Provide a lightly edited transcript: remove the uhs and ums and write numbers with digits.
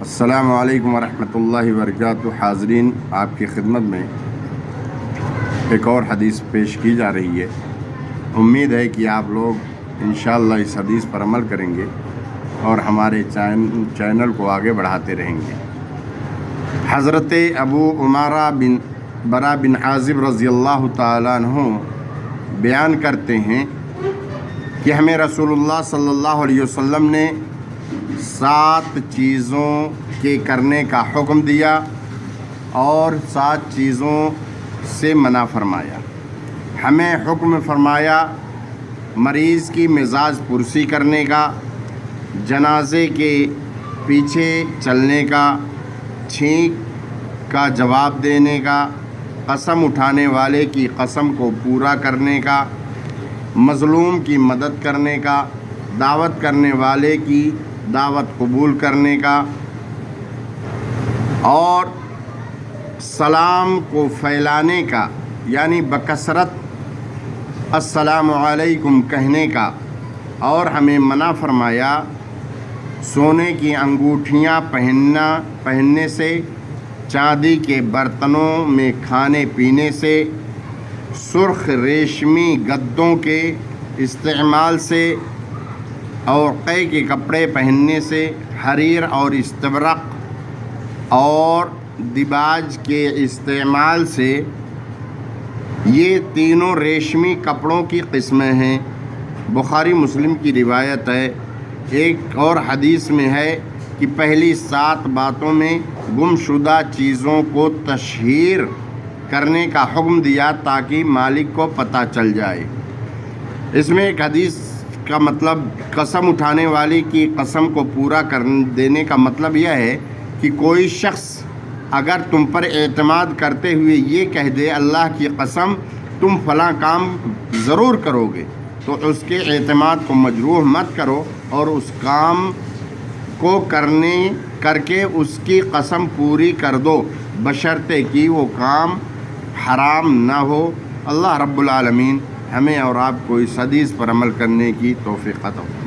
السلام علیکم ورحمۃ اللہ وبرکاتہ۔ حاضرین، آپ کی خدمت میں ایک اور حدیث پیش کی جا رہی ہے۔ امید ہے کہ آپ لوگ انشاءاللہ اس حدیث پر عمل کریں گے اور ہمارے چینل کو آگے بڑھاتے رہیں گے۔ حضرت ابو عمارہ بن برا بن عازب رضی اللہ تعالیٰ عنہ بیان کرتے ہیں کہ ہمیں رسول اللہ صلی اللہ علیہ وسلم نے 7 چیزوں کے کرنے کا حکم دیا اور 7 چیزوں سے منع فرمایا۔ ہمیں حکم فرمایا مریض کی مزاج پرسی کرنے کا، جنازے کے پیچھے چلنے کا، چھینک کا جواب دینے کا، قسم اٹھانے والے کی قسم کو پورا کرنے کا، مظلوم کی مدد کرنے کا، دعوت کرنے والے کی دعوت قبول کرنے کا، اور سلام کو پھیلانے کا یعنی بکثرت السلام علیکم کہنے کا، اور ہمیں منع فرمایا سونے کی انگوٹھیاں پہننے سے، چاندی کے برتنوں میں کھانے پینے سے، سرخ ریشمی گدوں کے استعمال سے، اور قے کے کپڑے پہننے سے، حریر اور استبرق اور دیباج کے استعمال سے۔ یہ تینوں ریشمی کپڑوں کی قسمیں ہیں۔ بخاری مسلم کی روایت ہے۔ ایک اور حدیث میں ہے کہ پہلی 7 باتوں میں گم شدہ چیزوں کو تشہیر کرنے کا حکم دیا تاکہ مالک کو پتہ چل جائے۔ اس میں ایک حدیث کا مطلب قسم اٹھانے والی کی قسم کو پورا کر دینے کا مطلب یہ ہے کہ کوئی شخص اگر تم پر اعتماد کرتے ہوئے یہ کہہ دے اللہ کی قسم تم فلاں کام ضرور کرو گے، تو اس کے اعتماد کو مجروح مت کرو اور اس کام کو کر کے اس کی قسم پوری کر دو، بشرطے کہ وہ کام حرام نہ ہو۔ اللہ رب العالمین ہمیں اور آپ کو اس حدیث پر عمل کرنے کی توفیق عطا فرمائے۔